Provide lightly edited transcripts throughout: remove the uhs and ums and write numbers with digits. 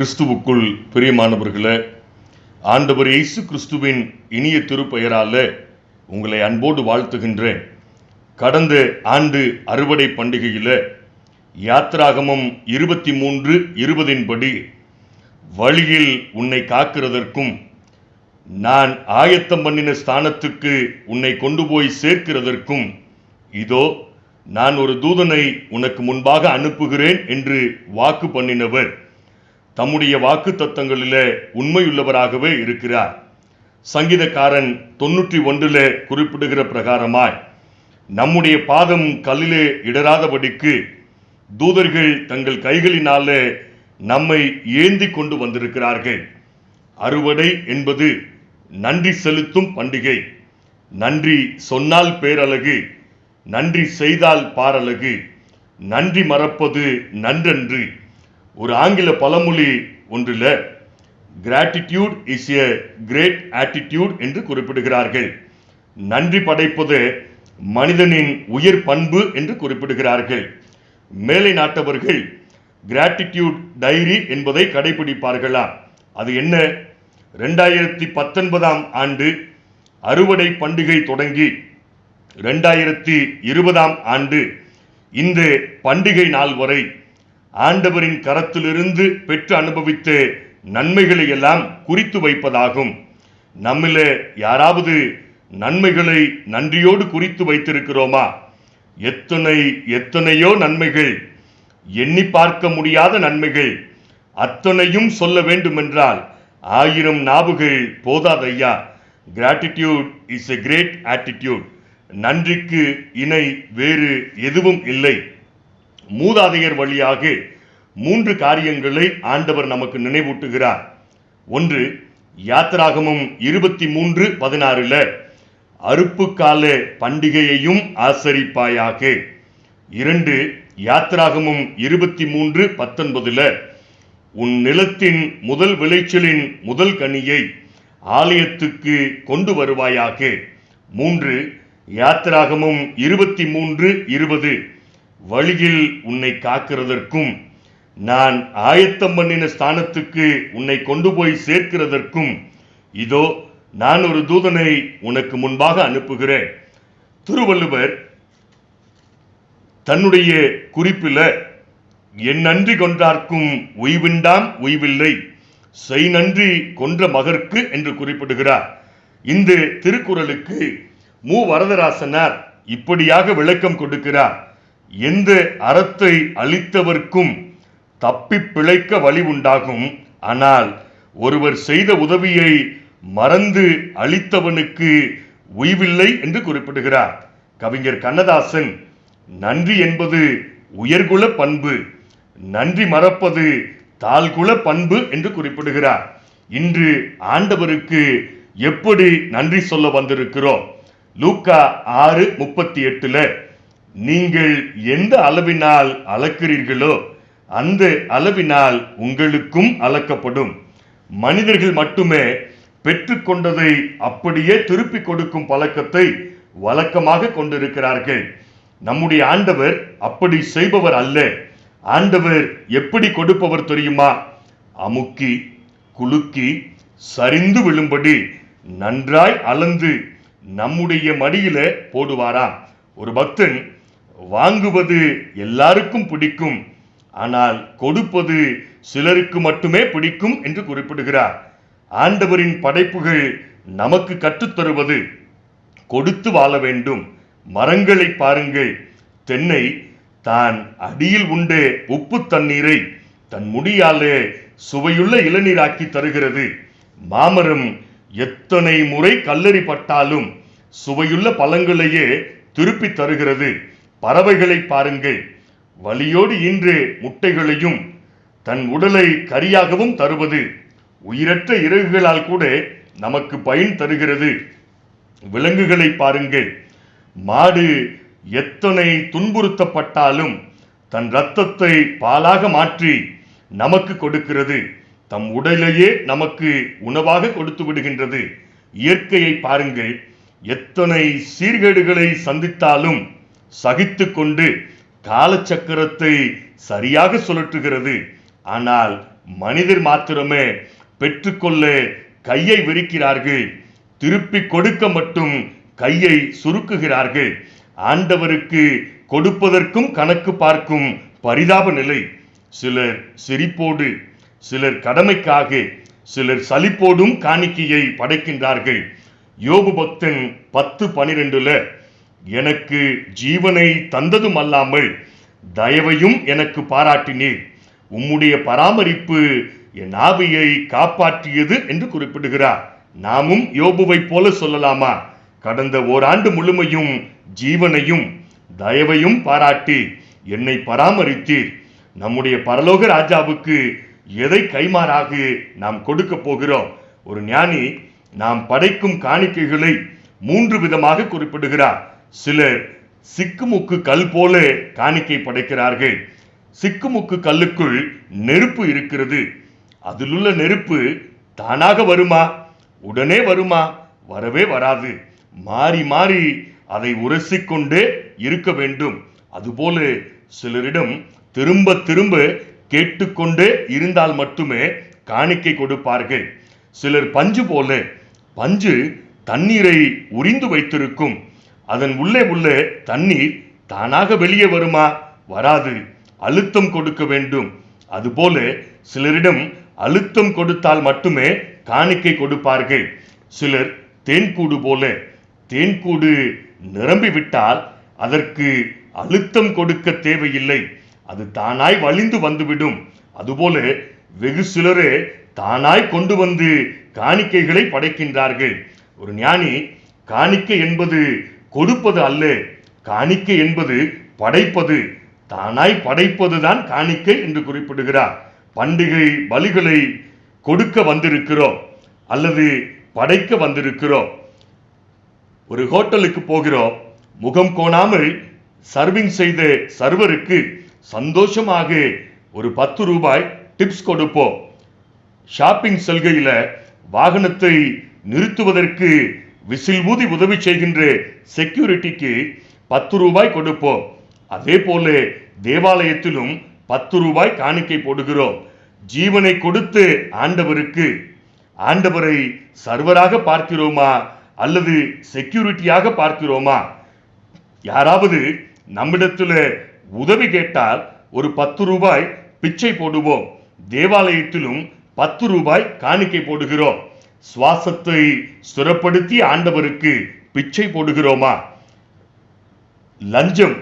கிறிஸ்துவுக்குள் பிரியமானவர்களே, ஆண்டவர் இயேசு கிறிஸ்துவின் இனிய திருப்பெயரால உங்களை அன்போடு வாழ்த்துகின்றேன். கடந்த ஆண்டு அறுவடை பண்டிகையில் யாத்திராகமம் 23:20 படி வழியில் உன்னை காக்கிறதற்கும் நான் ஆயத்தம் பண்ணின ஸ்தானத்துக்கு உன்னை கொண்டு போய் சேர்க்கிறதற்கும் இதோ நான் ஒரு தூதனை உனக்கு முன்பாக அனுப்புகிறேன் என்று வாக்கு பண்ணினவர் தம்முடைய வாக்கு தத்தங்களிலே உண்மையுள்ளவராகவே இருக்கிறார். சங்கீதக்காரன் 91 குறிப்பிடுகிற பிரகாரமாய் நம்முடைய பாதம் கல்லிலே இடராதபடிக்கு தூதர்கள் தங்கள் கைகளினாலே நம்மை ஏந்தி கொண்டு வந்திருக்கிறார்கள். அறுவடை என்பது நன்றி செலுத்தும் பண்டிகை. நன்றி சொன்னால் பேரழகு, நன்றி செய்தால் பாரழகு, நன்றி மறப்பது நன்றன்று. ஒரு ஆங்கில பழமொழி ஒன்றில் gratitude is a great attitude என்று குறிப்பிடுகிறார்கள். நன்றி படைப்பது மனிதனின் உயர் பண்பு என்று குறிப்பிடுகிறார்கள். மேலை நாட்டவர்கள் கிராட்டிடியூட் டைரி என்பதை கடைபிடிப்பார்களாம். அது என்ன? 2019 ஆண்டு அறுவடை பண்டிகை தொடங்கி 2020 ஆண்டு இந்த பண்டிகை நாள் வரை ஆண்டவரின் கரத்திலிருந்து பெற்று அனுபவித்த நன்மைகளை எல்லாம் குறித்து வைப்பதாகும். நம்மிலே யாராவது நன்மைகளை நன்றியோடு குறித்து வைத்திருக்கிறோமா? எத்தனையோ நன்மைகள், எண்ணி பார்க்க முடியாத நன்மைகள். அத்தனையும் சொல்ல வேண்டுமென்றால் 1000 நாவுகள் போதாதையா. Gratitude is a great attitude. நன்றிக்கு இணை வேறு எதுவும் இல்லை. மூதாதையர் வழியாக 3 காரியங்களை ஆண்டவர் நமக்கு நினைவூட்டுகிறார். ஒன்று, யாத்திராகமம் 23:16 அறுப்பு கால பண்டிகையையும் ஆசரிப்பாயாக. 2, யாத்திராகமம் 23:19 உன் நிலத்தின் முதல் விளைச்சலின் முதல் கனியை ஆலயத்துக்கு கொண்டு வருவாயாக. 3, யாத்திராகமம் 23:20 வழியில் உன்னை காக்கிறதற்கும் நான் ஆயத்தம் பண்ணின ஸ்தானத்துக்கு உன்னை கொண்டு போய் சேர்க்கிறதற்கும் இதோ நான் ஒரு தூதனை உனக்கு முன்பாக அனுப்புகிறேன். திருவள்ளுவர் தன்னுடைய குறிப்பில் என் நன்றி கொன்றார்க்கும் உய்விண்டாம் உய்வில்லை, செய் நன்றி கொன்ற மகற்கு என்று குறிப்பிடுகிறார். இந்த திருக்குறளுக்கு மு வரதராசனார் இப்படியாக விளக்கம் கொடுக்கிறார். எந்த அறத்தை அளித்தவர்க்கும் தப்பி பிழைக்க வழி உண்டாகும், ஆனால் ஒருவர் செய்த உதவியை மறந்து அளித்தவனுக்கு உய்வில்லை என்று குறிப்பிடுகிறார். கவிஞர் கண்ணதாசன் நன்றி என்பது உயர்குல பண்பு, நன்றி மறப்பது தாழ்குல பண்பு என்று குறிப்பிடுகிறார். இன்று ஆண்டவருக்கு எப்படி நன்றி சொல்ல வந்திருக்கிறோம்? லூக்கா 6:38 நீங்கள் எந்த அளவினால் அளக்கிறீர்களோ அந்த அளவினால் உங்களுக்கும் அளக்கப்படும். மனிதர்கள் மட்டுமே பெற்றுக்கொண்டதை அப்படியே திருப்பி கொடுக்கும் பழக்கத்தை வழக்கமாக கொண்டிருக்கிறார்கள். நம்முடைய ஆண்டவர் அப்படி செய்பவர் அல்ல. ஆண்டவர் எப்படி கொடுப்பவர் தெரியுமா? அமுக்கி குலுக்கி சரிந்து விழும்படி நன்றாய் அளந்து நம்முடைய மடியில போடுவாராம். ஒரு பக்தன் வாங்குவது எல்லாருக்கும் பிடிக்கும், ஆனால் கொடுப்பது சிலருக்கு மட்டுமே பிடிக்கும் என்று குறிப்பிடுகிறார். ஆண்டவரின் படைப்புகள் நமக்கு கற்றுத்தருவது கொடுத்து வாழ வேண்டும். மரங்களை பாருங்கள். தென்னை தான் அடியில் உண்ட உப்பு தண்ணீரை தன் முடியாலே சுவையுள்ள இளநீராக்கி தருகிறது. மாமரம் எத்தனை முறை கல்லறி பட்டாலும் சுவையுள்ள பழங்களையே திருப்பி தருகிறது. பறவைகளை பாருங்கள். வலியோடு இன்று முட்டைகளையும் தன் உடலை கரியாகவும் தருவது. உயிரற்ற இறகுகளால் கூட நமக்கு பயன் தருகிறது. விலங்குகளை பாருங்கள். மாடு எத்தனை துன்புறுத்தப்பட்டாலும் தன் இரத்தத்தை பாலாக மாற்றி நமக்கு கொடுக்கிறது. தம் உடலையே நமக்கு உணவாக கொடுத்து விடுகின்றது. இயற்கையை பாருங்கள். எத்தனை சீர்கேடுகளை சந்தித்தாலும் சகித்து கொண்டு காலச்சக்கரத்தை சரியாக சுழற்றுகிறது. ஆனால் மனிதர் மாத்திரமே பெற்றுக்கொள்ள கையை விரிக்கிறார்கள், திருப்பி கொடுக்க மட்டும் கையை சுருக்குகிறார்கள். ஆண்டவருக்கு கொடுப்பதற்கும் கணக்கு பார்க்கும் பரிதாப நிலை. சிலர் சிரிப்போடு, சிலர் கடமைக்காக, சிலர் சலிப்போடும் காணிக்கையை படைக்கின்றார்கள். யோபு பக்தன் 10:12 எனக்கு ஜீவனை தந்ததும் அல்லாமல் தயவையும் எனக்கு பாராட்டினீர், உம்முடைய பராமரிப்பு என் ஆவியை காப்பாற்றியது என்று குறிப்பிடுகிறார். நாமும் யோபுவை போல சொல்லலாமா? கடந்த ஓராண்டு முழுமையும் ஜீவனையும் தயவையும் பாராட்டி என்னை பராமரித்தீர். நம்முடைய பரலோக ராஜாவுக்கு எதை கைமாறாக நாம் கொடுக்க போகிறோம்? ஒரு ஞானி நாம் படைக்கும் காணிக்கைகளை 3 விதமாக குறிப்பிடுகிறார். சிலர் சிக்குமுக்கு கல் போல காணிக்கை படைக்கிறார்கள். சிக்குமுக்கு கல்லுக்குள் நெருப்பு இருக்கிறது. அதிலுள்ள நெருப்பு தானாக வருமா? உடனே வருமா? வரவே வராது. மாறி மாறி அதை உரசிக்கொண்டே இருக்க வேண்டும். அதுபோல சிலரிடம் திரும்ப திரும்ப கேட்டுக்கொண்டே இருந்தால் மட்டுமே காணிக்கை கொடுப்பார்கள். சிலர் பஞ்சு போல, பஞ்சு தண்ணீரை உறிந்து வைத்திருக்கும். அதன் உள்ளே உள்ள தண்ணீர் தானாக வெளியே வருமா? வராது. அழுத்தம் கொடுக்க வேண்டும். அதுபோல சிலரிடம் அழுத்தம் கொடுத்தால் மட்டுமே காணிக்கை கொடுப்பார்கள். சிலர் தேன்கூடு போல, தேன்கூடு நிரம்பிவிட்டால் அதற்கு அழுத்தம் கொடுக்க தேவையில்லை, அது தானாய் வழிந்து வந்துவிடும். அதுபோல வெகு சிலரே தானாய் கொண்டு வந்து காணிக்கைகளை படைக்கின்றார்கள். ஒரு ஞானி காணிக்கை என்பது கொடுப்பது அல்ல, காணிக்கை என்பது படைப்பது, தானாய் படைப்பதுதான் காணிக்கை என்று குறிப்பிடுகிறார். பண்டிகை பலிகளை கொடுக்க வந்திருக்கிறோம் அல்லது படைக்க வந்திருக்கிறோம். ஒரு ஹோட்டலுக்கு போகிறோம், முகம் கோணாமல் சர்விங் செய்த சர்வருக்கு சந்தோஷமாக ஒரு 10 ரூபாய் டிப்ஸ் கொடுப்போம். ஷாப்பிங் செல்கையில வாகனத்தை நிறுத்துவதற்கு விசில் ஊதி உதவி செய்கின்ற செக்யூரிட்டிக்கு 10 ரூபாய் கொடுப்போம். அதே போல தேவாலயத்திலும் 10 ரூபாய் காணிக்கை போடுகிறோம். ஜீவனை கொடுத்து ஆண்டவருக்கு, ஆண்டவரை சர்வராக பார்க்கிறோமா அல்லது செக்யூரிட்டியாக பார்க்கிறோமா? யாராவது நம்மிடத்துல உதவி கேட்டால் ஒரு 10 ரூபாய் பிச்சை போடுவோம். தேவாலயத்திலும் 10 ரூபாய் காணிக்கை போடுகிறோம். சுவாசத்தை ஸ்திரப்படுத்தி ஆண்டவருக்கு பிச்சை போடுகிறோமா? லஞ்சம்,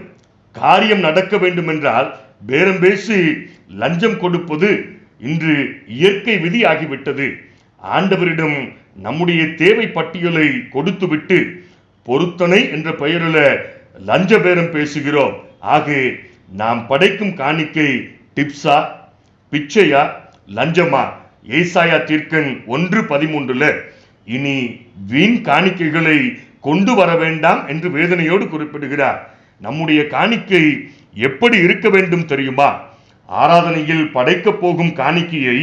காரியம் நடக்க வேண்டும் என்றால் பேரம் பேசி லஞ்சம் கொடுப்பது இன்று இயற்கை விதி ஆகிவிட்டது. ஆண்டவரிடம் நம்முடைய தேவை பட்டியலை கொடுத்துவிட்டு பொருத்தனை என்ற பெயரில் லஞ்ச பேரம் பேசுகிறோம். ஆக நாம் படைக்கும் காணிக்கை டிப்ஸா, பிச்சையா, லஞ்சமா? ஏசாயா தீர்க்கன் 1:13 இனி வீண் காணிக்கைகளை கொண்டு வர வேண்டாம் என்று வேதனையோடு குறிப்பிடுகிறார். நம்முடைய காணிக்கை எப்படி இருக்க வேண்டும் தெரியுமா? ஆராதனையில் படைக்க போகும் காணிக்கையை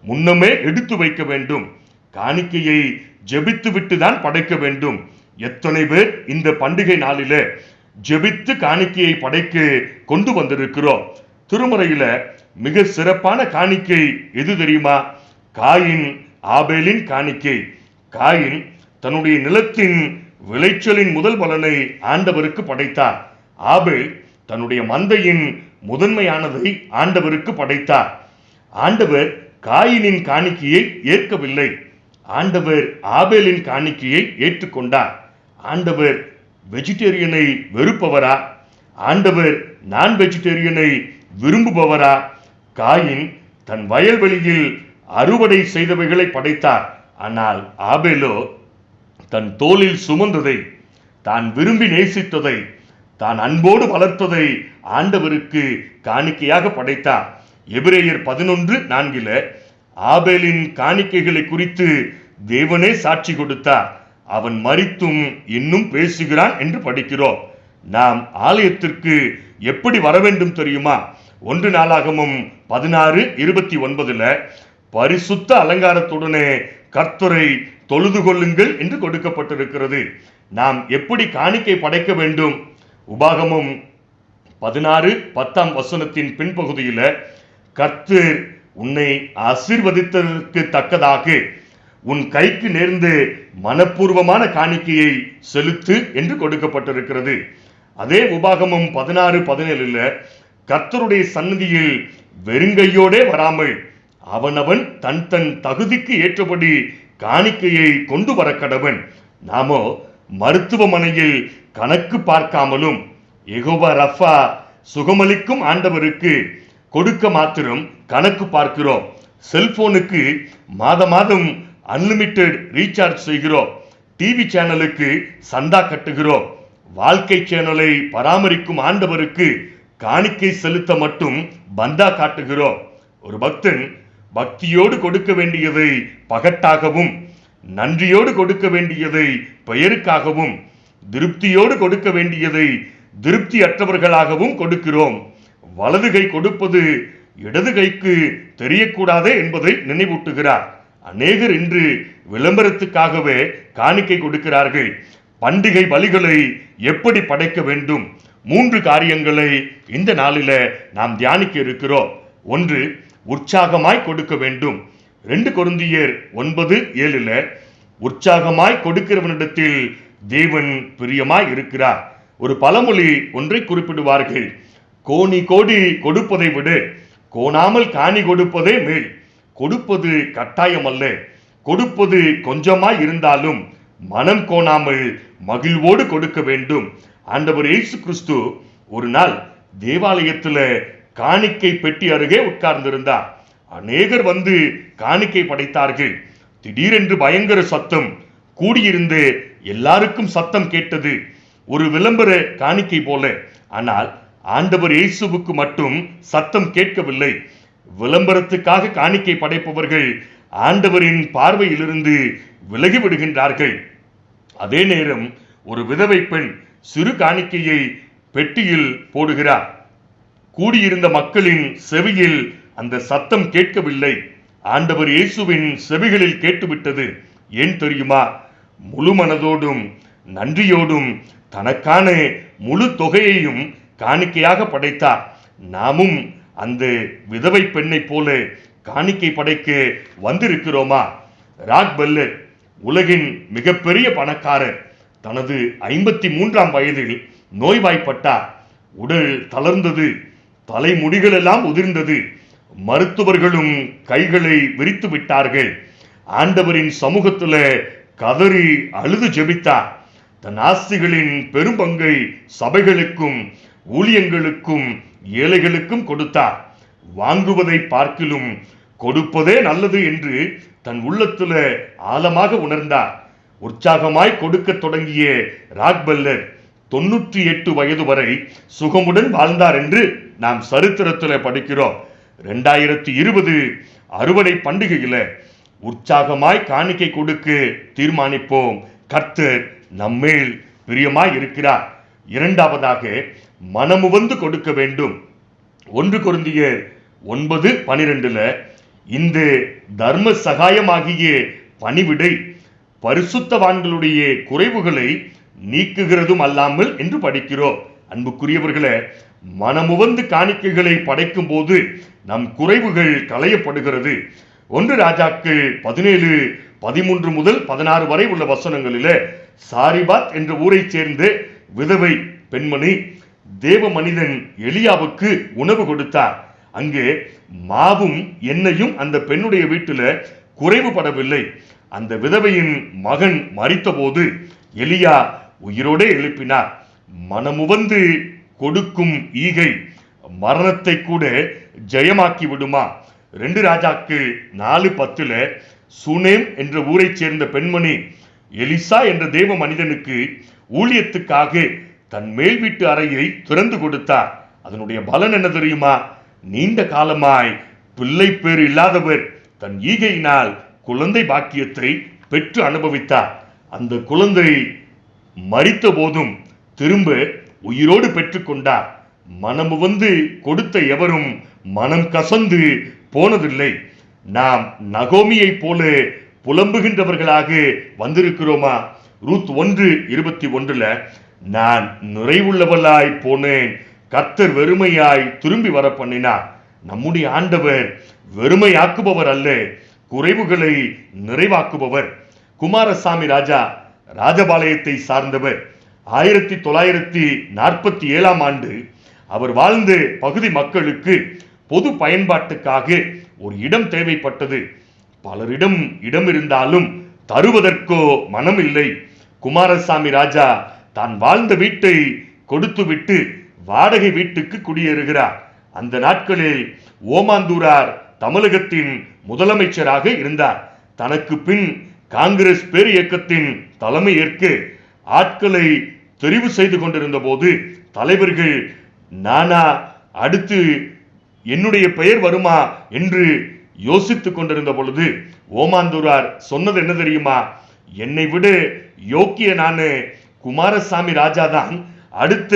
முன்னமே எடுத்து வைக்க வேண்டும். காணிக்கையை ஜெபித்து விட்டு தான் படைக்க வேண்டும். எத்தனை பேர் இந்த பண்டிகை நாளில ஜெபித்து காணிக்கையை படைக்க கொண்டு வந்திருக்கிறோம். திருமறையில மிக சிறப்பான காணிக்கை எது தெரியுமா? காயின் ஆபேலின் காணிக்கை. காயின் தன்னுடைய நிலத்தின் விளைச்சலின் முதல் பலனை ஆண்டவருக்கு படைத்தார். ஆபேல் தன்னுடைய மந்தையின் முதன்மையானதை ஆண்டவருக்கு படைத்தார். ஆண்டவர் காயினின் காணிக்கையை ஏற்கவில்லை. ஆண்டவர் ஆபேலின் காணிக்கையை ஏற்றுக்கொண்டார். ஆண்டவர் வெஜிடேரியனை வெறுப்பவரா? ஆண்டவர் நான் வெஜிடேரியனை விரும்புபவரா? காயின் தன் வயல்வெளியில் அறுவடை செய்தவைகளை படைத்தார். ஆனால் ஆபேலோ தன் தோளில் சுமந்ததை, தான் விரும்பி நேசித்ததை, தான் அன்போடு வளர்த்ததை ஆண்டவருக்கு காணிக்கையாக படைத்தார். எபிரேயர் 11:4 ஆபேலின் காணிக்கைகளை குறித்து தேவனே சாட்சி கொடுத்தார். அவன் மரித்தும் இன்னும் பேசுகிறான் என்று படிக்கிறோம். நாம் ஆலயத்திற்கு எப்படி வர வேண்டும் தெரியுமா? 1 நாளாகமம் 16:29 பரிசுத்த அலங்காரத்துடனே கர்த்தரை தொழுது கொள்ளுங்கள் என்று கொடுக்கப்பட்டிருக்கிறது. நாம் எப்படி காணிக்கை படைக்க வேண்டும்? உபாகமம் 16:10 பின்பகுதியில கர்த்தர் உன்னை ஆசீர்வதித்ததற்கு தக்கதாக உன் கைக்கு நேர்ந்து மனப்பூர்வமான காணிக்கையை செலுத்து என்று கொடுக்கப்பட்டிருக்கிறது. அதே உபாகமம் 16:17 கர்த்தருடைய சந்நிதியில் வெறுங்கையோடே வராமல் அவனவன் தன் தன் தகுதிக்கு ஏற்றபடி காணிக்கையை கொண்டு வர கடவன். நாமோ மருத்துவமனையில் கணக்கு பார்க்காமலும் யெகோவா ரஃபா சுகமளிக்கும் ஆண்டவருக்கு கொடுக்க மாத்திரம் கணக்கு பார்க்கிறோம். செல்போனுக்கு மாதம் அன்லிமிட்டெட் ரீசார்ஜ் செய்கிறோம். டிவி சேனலுக்கு சந்தா கட்டுகிறோம். வாழ்க்கை சேனலை பராமரிக்கும் ஆண்டவருக்கு காணிக்கை செலுத்த மட்டும் பந்தா காட்டுகிறோம். ஒரு பக்தன் பக்தியோடு கொடுக்க வேண்டியதை பகட்டாகவும், நன்றியோடு கொடுக்க வேண்டியதை பெயருக்காகவும், திருப்தியோடு கொடுக்க வேண்டியதை திருப்தி அற்றவர்களாகவும் கொடுக்கிறோம். வலது கை கொடுப்பது இடது கைக்கு தெரியக்கூடாதே என்பதை நினைவூட்டுகிறார். அநேகர் இன்று விளம்பரத்துக்காகவே காணிக்கை கொடுக்கிறார்கள். பண்டிகை பலிகளை எப்படி படைக்க வேண்டும்? 3 காரியங்களை இந்த நாளில நாம் தியானிக்க இருக்கிறோம். 1, உற்சாகமாய் கொடுக்க வேண்டும். 2 கொரிந்தியர் 9:7 உற்சாகமாய் கொடுக்கிறவனிடத்தில் தேவன் பிரியமாய் இருக்கிறார். ஒரு பழமொழி ஒன்றை குறிப்பிடுவார்கள். கோணி கோடி கொடுப்பதை விட கோணாமல் காணி கொடுப்பதே மேல். கொடுப்பது கட்டாயம் அல்ல. கொடுப்பது கொஞ்சமாய் இருந்தாலும் மனம் கோணாமல் மகிழ்வோடு கொடுக்க வேண்டும். ஆண்டவர் இயேசு கிறிஸ்து ஒரு நாள் தேவாலயத்துல காணிக்கை பெட்டி அருகே உட்கார்ந்திருந்தார். அநேகர் வந்து காணிக்கை படைத்தார்கள். திடீரென்று பயங்கர சத்தம். கூடியிருந்து எல்லாருக்கும் சத்தம் கேட்டது. ஒரு விளம்பர காணிக்கை போல. ஆனால் ஆண்டவர் இயேசுவுக்கு மட்டும் சத்தம் கேட்கவில்லை. விளம்பரத்துக்காக காணிக்கை படைப்பவர்கள் ஆண்டவரின் பார்வையிலிருந்து விலகி விடுகின்றார்கள். அதே நேரம் ஒரு விதவை பெண் சிறு காணிக்கையை பெட்டியில் போடுகிறார். கூடியிருந்த மக்களின் செவியில் அந்த சத்தம் கேட்கவில்லை. ஆண்டவர் இயேசுவின் செவிகளில் கேட்டுவிட்டது. ஏன் தெரியுமா? முழு மனதோடும் நன்றியோடும் தனக்கான முழு தொகையையும் காணிக்கையாக படைத்தார். நாமும் அந்த விதவை பெண்ணை போல காணிக்கை படைக்க வந்திருக்கிறோமா? ராக் பெல்லர் உலகின் மிகப்பெரிய பணக்காரர். தனது 53ஆம் வயதில் நோய்வாய்ப்பட்டார். உடல் தளர்ந்தது. தலைமுடிகள் எல்லாம் உதிர்ந்தது. மருத்துவர்களும் கைகளை விரித்து விட்டார்கள். ஆண்டவரின் சமூகத்துல கதறி அழுது ஜெபித்தார். தன் ஆஸ்திகளின் பெரும்பங்கை சபைகளுக்கும் ஊழியங்களுக்கும் ஏழைகளுக்கும் கொடுத்தார். வாங்குவதை பார்க்கிலும் கொடுப்பதே நல்லது என்று தன் உள்ளத்துல ஆழமாக உணர்ந்தார். உற்சாகமாய் கொடுக்க தொடங்கிய ராக் பெல்லர் 98 வயது வரை சுகமுடன் வாழ்ந்தார் என்று நாம் சரித்திரத்தில் படிக்கிறோம். 2020 அறுவடை பண்டிகையில உற்சாகமாய் காணிக்கை கொடுக்க தீர்மானிப்போம். கர்த்தர் நம்மேல் பிரியமாய் இருக்கிறார். 2வதாக மனமுவந்து கொடுக்க வேண்டும். 1 கொரிந்தியர் 9:12 இந்த தர்ம சகாயமாகிய பணிவிடை பரிசுத்தவான்களுடைய குறைவுகளை நீக்குகிறதும் அல்லாமல் என்று படிக்கிறோம். அன்புக்குரியவர்களே, மனமுவந்து காணிக்கைகளை படைக்கும் போது நம் குறைவுகள் களையப்படுகிறது. 1 ராஜாக்கள் 17:13 முதல் 16 வரை உள்ள வசனங்களிலே சாரிபாத் என்ற ஊரை சேர்ந்த விதவை பெண்மணி தேவ மனிதன் எலியாவுக்கு உணவு கொடுத்தார். அங்கே மாவும் எண்ணெயும் அந்த பெண்ணுடைய வீட்டில குறைவுபடவில்லை. அந்த விதவையின் மகன் மரித்த போது எலியா உயிரோடே எழுப்பினார். மனமுவந்து கொடுக்கும் ஈகை மரணத்தை கூட ஜெயமாக்கி விடுமா? 2 ராஜாக்கள் 4:10 சுனேம் என்ற ஊரை சேர்ந்த பெண்மணி எலிசா என்ற தேவ மனிதனுக்கு ஊழியத்துக்காக தன் மேல் வீட்டு அறையை திறந்து கொடுத்தார். அதனுடைய பலன் என்ன தெரியுமா? நீண்ட காலமாய் பிள்ளை பேர் இல்லாதவர் தன் ஈகையினால் குழந்தை பாக்கியத்தை பெற்று அனுபவித்தார். அந்த குழந்தை மரித்த போதும் திரும்ப உயிரோடு பெற்றுக்கொண்டார். மனமுவந்து கொடுத்த எவரும் மனம் கசந்து போனதில்லை. நாம் நகோமியை போல புலம்புகின்றவர்களாக வந்திருக்கிறோமா? ரூத் 1:21 நான் நிறைவுள்ளவளாய் போனேன், கர்த்தர் வெறுமையாய் திரும்பி வர பண்ணினார். நம்முடைய ஆண்டவர் வெறுமையாக்குபவர் அல்ல, குறைவுகளை நிறைவாக்குபவர். குமாரசாமி ராஜா ராஜபாளையத்தை சார்ந்தவர். 1947 ஆண்டு அவர் வாழ்ந்த பகுதி மக்களுக்கு பொது பயன்பாட்டுக்காக ஒரு இடம் தேவைப்பட்டது. பலரிடம் இடம் இருந்தாலும் தருவதற்கோ மனம் இல்லை. குமாரசாமி ராஜா தான் வாழ்ந்த வீட்டை கொடுத்துவிட்டு வாடகை வீட்டுக்கு குடியேறுகிறார். அந்த நாட்களில் ஓமாந்தூரார் தமிழகத்தின் முதலமைச்சராக இருந்தார். தனக்கு பின் காங்கிரஸ் பேர் இயக்கத்தின் தலைமை ஏற்க ஆட்களை தெரிவு செய்து கொண்டிருந்த போது தலைவர்கள் நானா அடுத்து என்னுடைய பெயர் வருமா என்று யோசித்துக் கொண்டிருந்த பொழுது ஓமாந்தூரார் சொன்னது என்ன தெரியுமா? என்னை விட யோக்கியனான குமாரசாமி ராஜா தான் அடுத்த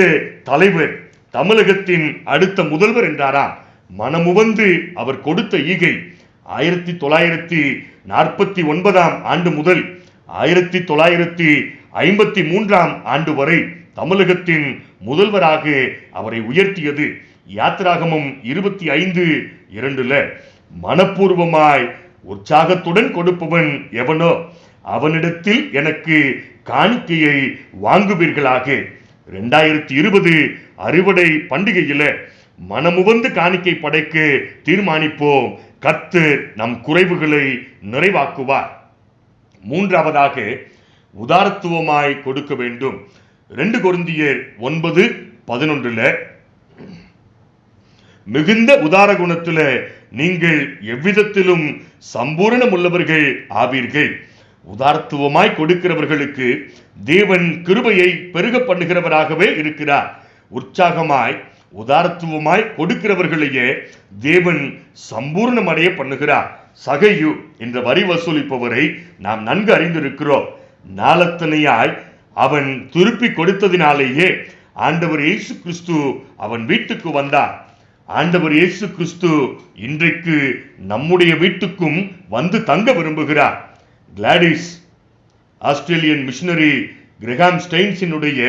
தலைவர், தமிழகத்தின் அடுத்த முதல்வர் என்றாராம். மனமுவந்து அவர் கொடுத்த ஈகை 1949 ஆண்டு முதல் 1953 ஆண்டு வரை தமிழகத்தின் முதல்வராக அவரை உயர்த்தியது. யாத்திராகமம் 25:2 மனப்பூர்வமாய் உற்சாகத்துடன் கொடுப்பவன் எவனோ அவனிடத்தில் எனக்கு காணிக்கையை வாங்குவீர்களாக. 2020 அறுவடை பண்டிகையில மனமுவந்து காணிக்கை படைக்க தீர்மானிப்போம். கர்த்தர் நம் குறைவுகளை நிறைவாக்குவார். மூன்றாவதாக உதாரத்துவமாய் கொடுக்க வேண்டும். 2 கொரிந்தியர் 9:11 மிகுந்த உதார குணத்தில் நீங்கள் எவ்விதத்திலும் சம்பூரணம் உள்ளவர்கள் ஆவீர்கள். உதாரத்துவமாய் கொடுக்கிறவர்களுக்கு தேவன் கிருபையை பெருக பண்ணுகிறவராகவே இருக்கிறார். உற்சாகமாய் உதாரத்துவமாய் கொடுக்கிறவர்களையே தேவன் சம்பூர்ணமடைய பண்ணுகிறார். சகையு என்ற வரி வசூலிப்பவரை நாம் நன்கு அறிந்திருக்கிறோம். நாளத்தனையாய் அவன் திருப்பி கொடுத்ததினாலேயே ஆண்டவர் இயேசு கிறிஸ்து அவன் வீட்டுக்கு வந்தார். ஆண்டவர் இயேசு கிறிஸ்து இன்றைக்கு நம்முடைய வீட்டுக்கும் வந்து தங்க விரும்புகிறார். கிளாடிஸ் ஆஸ்திரேலியன் மிஷனரி கிரஹாம் ஸ்டெயின்ஸினுடைய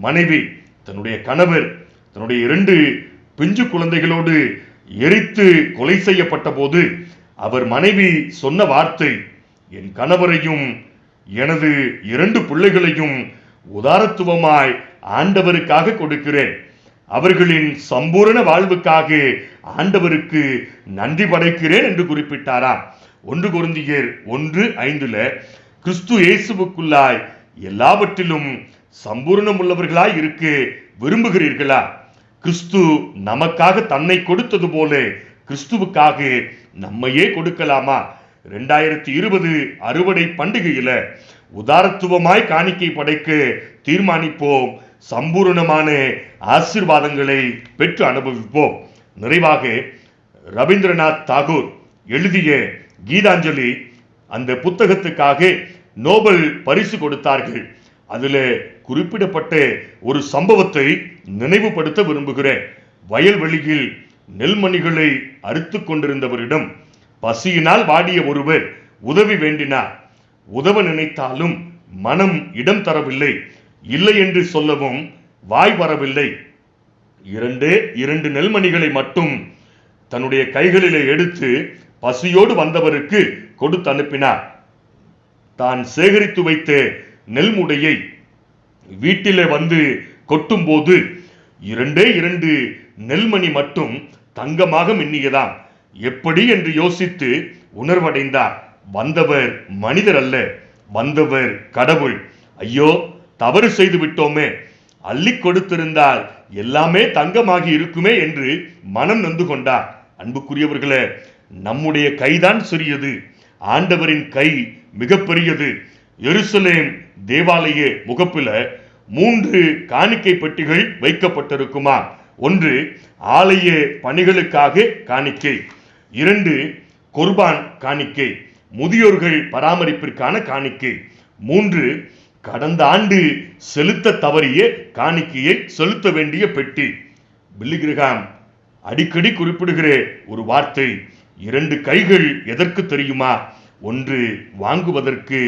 மனைவி தன்னுடைய கணவர் தன்னுடைய 2 பிஞ்சு குழந்தைகளோடு எரித்து கொலை செய்யப்பட்ட போது அவர் மனைவி சொன்ன வார்த்தை, என் கணவரையும் எனது 2 பிள்ளைகளையும் உதாரத்துவமாய் ஆண்டவருக்காக கொடுக்கிறேன். அவர்களின் சம்பூரண வாழ்வுக்காக ஆண்டவருக்கு நன்றி படைக்கிறேன் என்று குறிப்பிட்டாராம். 1 கொரிந்தியர் 1:5 கிறிஸ்து இயேசுவுக்குள்ளாய் எல்லாவற்றிலும் சம்பூர்ணம் உள்ளவர்களாய் இருக்க விரும்புகிறீர்களா? கிறிஸ்து நமக்காக தன்னை கொடுத்தது போல கிறிஸ்துவுக்காக நம்மையே கொடுக்கலாமா? 2020 அறுவடை பண்டிகையில உதாரத்துவமாய் காணிக்கை படைக்க தீர்மானிப்போம். சம்பூர்ணமான ஆசீர்வாதங்களை பெற்று அனுபவிப்போம். நிறைவாக ரவீந்திரநாத் தாகூர் எழுதிய கீதாஞ்சலி அந்த புத்தகத்துக்காக நோபல் பரிசு கொடுத்தார்கள். அதில் குறிப்பிடப்பட்ட ஒரு சம்பவத்தை நினைவுபடுத்த விரும்புகிறேன். வயல்வெளியில் நெல்மணிகளை அறுத்து கொண்டிருந்தவரிடம் பசியினால் வாடிய ஒருவர் உதவி வேண்டினார். உதவ நினைத்தாலும் மனம் இடம் தரவில்லை. இல்லை என்று சொல்லவும் வாய் வரவில்லை. 2 நெல்மணிகளை மட்டும் தன்னுடைய கைகளிலே எடுத்து பசியோடு வந்தவருக்கு கொடுத்து அனுப்பினார். தான் சேகரித்து வைத்த நெல்முடையை வீட்டிலே வந்து கொட்டும் போது 2 நெல்மணி மட்டும் தங்கமாக மின்னியதாம். எப்படி என்று யோசித்து உணர்வடைந்தார். வந்தவர் மனிதர் அல்ல, வந்தவர் கடவுள். ஐயோ, தவறு செய்து விட்டோமே, அள்ளி கொடுத்திருந்தால் எல்லாமே தங்கமாகி இருக்குமே என்று மனம் நொந்து கொண்டார். அன்புக்குரியவர்களே, நம்முடைய கைதான் சிறியது, ஆண்டவரின் கை மிகப்பெரியது. எருசலேம் தேவாலய முகப்பில 3 காணிக்கை பெட்டிகள் வைக்கப்பட்டிருக்குமா. 1 ஆலய பணிகளுக்காக காணிக்கை, 2 குர்பான் காணிக்கை, முதியோர்கள் பராமரிப்பிற்கான காணிக்கை, 3 கடந்த ஆண்டு செலுத்த தவறிய காணிக்கையை செலுத்த வேண்டிய பெட்டி. பில்லி கிரஹாம் அடிக்கடி குறிப்பிடுகிற ஒரு வார்த்தை, 2 கைகள் எதற்கு தெரியுமா? 1 வாங்குவதற்கு,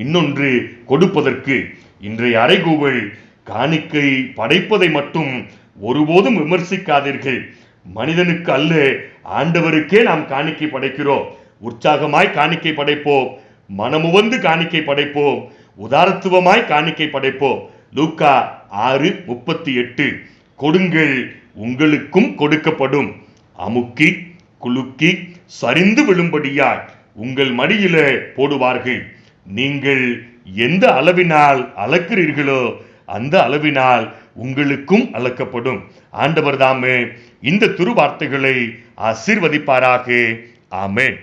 இன்னொன்று கொடுப்பதற்கு. இன்றைய அறைகூவல், காணிக்கை படைப்பதை மட்டும் ஒருபோதும் விமர்சிக்காதீர்கள். மனிதனுக்கு அல்ல, ஆண்டவருக்கே நாம் காணிக்கை படைக்கிறோம். உற்சாகமாய் காணிக்கை படைப்போம், மனமுவந்து காணிக்கை படைப்போம், உதாரத்துவமாய் காணிக்கை படைப்போம். லூக்கா 6:38. கொடுங்கள், உங்களுக்கும் கொடுக்கப்படும், அமுக்கி குலுக்கி சரிந்து விழும்படியாய் உங்கள் மடியில போடுவார்கள். நீங்கள் எந்த அளவினால் அளக்கிறீர்களோ அந்த அளவினால் உங்களுக்கும் அளக்கப்படும். ஆண்டவர் தாமே இந்த திருவார்த்தைகளை ஆசீர்வதிப்பாராக. ஆமென்.